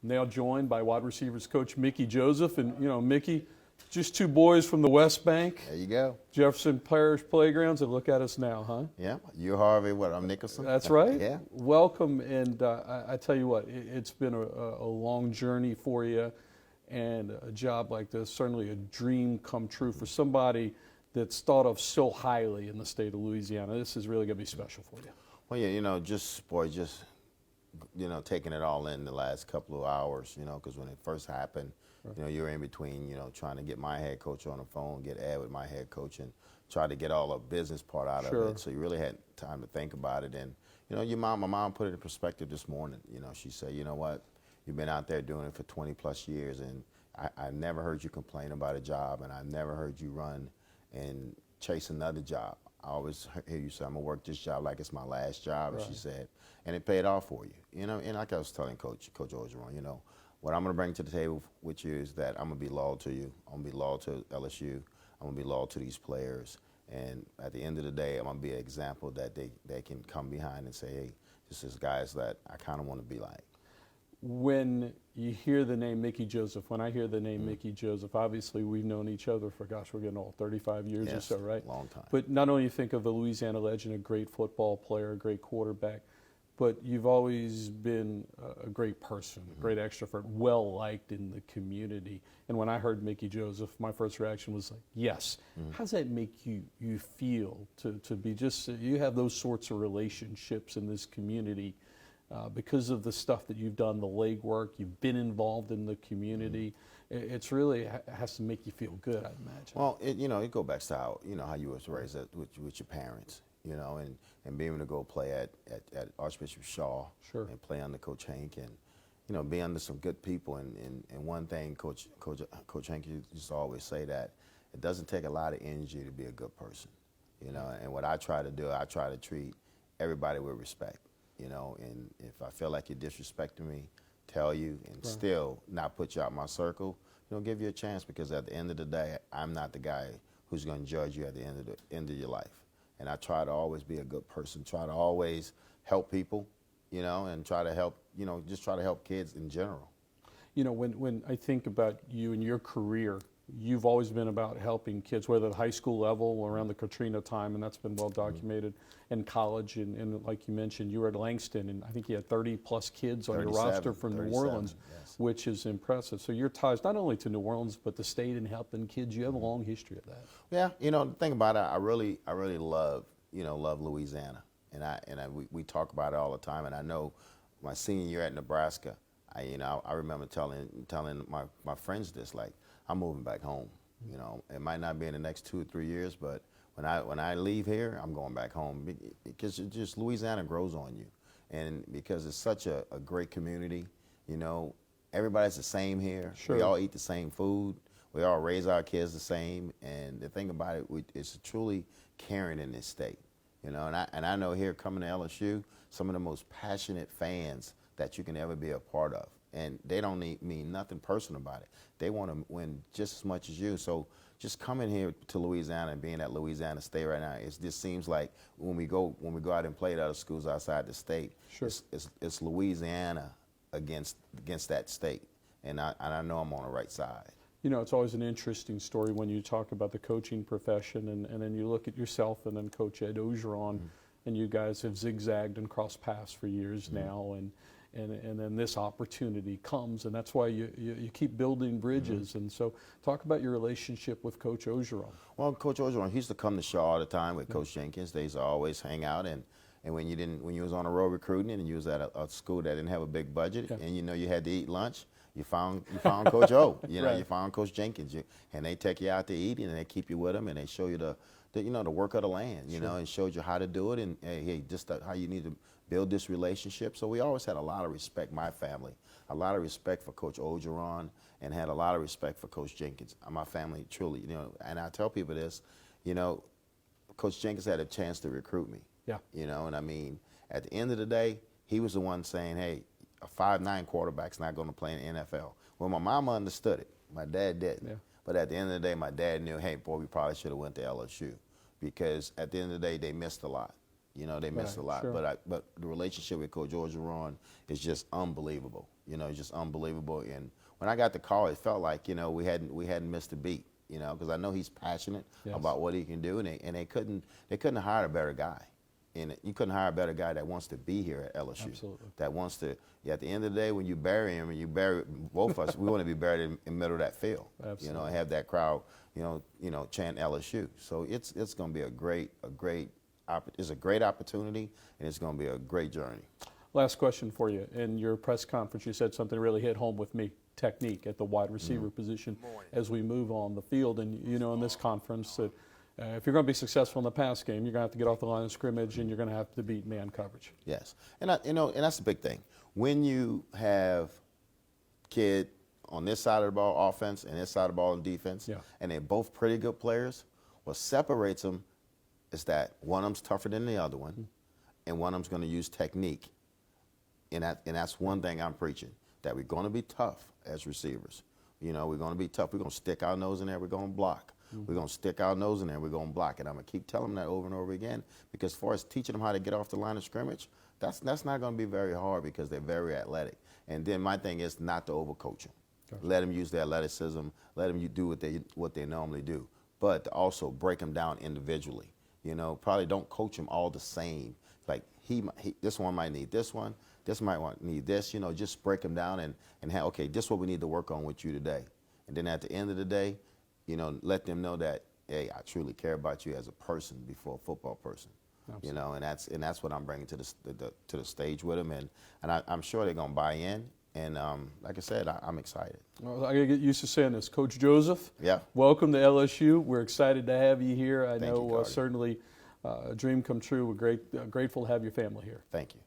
Now joined by wide receivers coach Mickey Joseph. And, you know, Mickey, just two boys from the West Bank. There you go. Jefferson Parish Playgrounds, and look at us now, huh? Yeah, you Harvey, I'm Nicholson. That's right. Yeah. Welcome, and I tell you what, it's been a long journey for you, and a job like this, certainly a dream come true for somebody that's thought of so highly in the state of Louisiana. This is really going to be special for you. Well, yeah, taking it all in the last couple of hours, because when it first happened, right. You're in between, trying to get my head coach on the phone, get Ed with my head coach, and try to get all the business part out of it. So you really had time to think about it. And, my mom put it in perspective this morning. She said, you know what, you've been out there doing it for 20 plus years, and I never heard you complain about a job, and I never heard you run and chase another job. I always hear you say, I'm going to work this job like it's my last job, right. And she said, and it paid off for you. And like I was telling Coach Orgeron, what I'm going to bring to the table with you is that I'm going to be loyal to you. I'm going to be loyal to LSU. I'm going to be loyal to these players. And at the end of the day, I'm going to be an example that they can come behind and say, hey, this is guys that I kind of want to be like. When you hear the name Mickey Joseph, when I hear the name Mickey Joseph, obviously we've known each other for, we're getting old, 35 years or so, right? Long time. But not only you think of a Louisiana legend, a great football player, a great quarterback, but you've always been a great person, a great extrovert, well-liked in the community. And when I heard Mickey Joseph, my first reaction was like, yes. How does that make you feel to be just, you have those sorts of relationships in this community because of the stuff that you've done, the legwork, you've been involved in the community. It's really has to make you feel good, I imagine. Well, it goes back to how you was raised with your parents. And being able to go play at Archbishop Shaw and play under Coach Hank and, be under some good people. And one thing Coach Hank used to always say that it doesn't take a lot of energy to be a good person, And what I try to do, I try to treat everybody with respect, And if I feel like you're disrespecting me, tell you and still not put you out my circle, give you a chance because at the end of the day, I'm not the guy who's going to judge you at the end of your life. And I try to always be a good person, try to always help people, and try to help, just try to help kids in general. When I think about you and your career, you've always been about helping kids, whether at the high school level or around the Katrina time, and that's been well documented, in college. And like you mentioned, you were at Langston, and I think you had 30-plus kids on your roster from New Orleans, yes. Which is impressive. So your ties not only to New Orleans, but the state and helping kids, you have a long history of that. Yeah, the thing about it, I really love, love Louisiana. And we talk about it all the time. And I know my senior year at Nebraska, I remember telling my friends this, like, I'm moving back home. It might not be in the next 2 or 3 years, but when I leave here, I'm going back home because just Louisiana grows on you, and because it's such a great community. Everybody's the same here. Sure. We all eat the same food. We all raise our kids the same, and the thing about it, it's truly caring in this state. And I know here coming to LSU, some of the most passionate fans that you can ever be a part of. And they don't mean nothing personal about it. They want to win just as much as you. So just coming here to Louisiana and being at Louisiana State right now, it just seems like when we go out and play at other schools outside the state, it's Louisiana against that state. And I know I'm on the right side. It's always an interesting story when you talk about the coaching profession and then you look at yourself and then Coach Ed Orgeron, and you guys have zigzagged and crossed paths for years now. And then this opportunity comes, and that's why you keep building bridges. And so talk about your relationship with Coach Orgeron. Well, Coach Orgeron, he used to come to Shaw all the time with Coach Jenkins. They used to always hang out, and when you was on the road recruiting and you was at a school that didn't have a big budget, and you had to eat lunch, you found Coach O. Right. You found Coach Jenkins, and they take you out to eat, and they keep you with them, and they show you the work of the land, and showed you how to do it, and hey, just how you need to build this relationship. So we always had a lot of respect, my family, a lot of respect for Coach Orgeron, and had a lot of respect for Coach Jenkins. My family, truly, and I tell people this, Coach Jenkins had a chance to recruit me. Yeah. And I mean, at the end of the day, he was the one saying, hey, a 5'9" quarterback's not going to play in the NFL. Well, my mama understood it. My dad didn't. Yeah. But at the end of the day, my dad knew, hey, boy, we probably should have went to LSU because at the end of the day, they missed a lot. You know, they missed a lot. Sure. But the relationship with Coach Orgeron is just unbelievable. You know, it's just unbelievable. And when I got the call, it felt like, you know, we hadn't missed a beat. You know, because I know he's passionate about what he can do, and they couldn't have hired a better guy. And you couldn't hire a better guy that wants to be here at LSU. Absolutely. That wants to. Yeah, at the end of the day, when you bury him, and you bury both of us, we want to be buried in the middle of that field. Absolutely. You know, and have that crowd, you know, chant LSU. So it's going to be it's a great opportunity, and it's going to be a great journey. Last question for you. In your press conference, you said something really hit home with me. Technique at the wide receiver position as we move on the field. And you know, in this conference, that if you're going to be successful in the pass game, you're going to have to get off the line of scrimmage, and you're going to have to beat man coverage. Yes, and and that's the big thing. When you have kid on this side of the ball offense and this side of the ball on defense, and they're both pretty good players, what separates them is that one of them's tougher than the other one, and one of them's going to use technique. And that's one thing I'm preaching, that we're going to be tough as receivers. You know, we're going to be tough. We're going to stick our nose in there. We're going to block. We're going to stick our nose in there. We're going to block. And I'm going to keep telling them that over and over again, because as far as teaching them how to get off the line of scrimmage, that's not going to be very hard, because they're very athletic. And then my thing is not to overcoach them. Gotcha. Let them use their athleticism. Let them do what they normally do. But to also break them down individually. You know, probably don't coach them all the same. Like this one might need this one. This might need this, you know, just break them down and have, okay, this is what we need to work on with you today. And then at the end of the day, you know, let them know that, hey, I truly care about you as a person before a football person. Absolutely. You know, and that's what I'm bringing to the stage with them, and I'm sure they're going to buy in. And like I said, I'm excited. Well, I get used to saying this. Coach Joseph, welcome to LSU. We're excited to have you here. I know certainly a dream come true. We're grateful to have your family here. Thank you.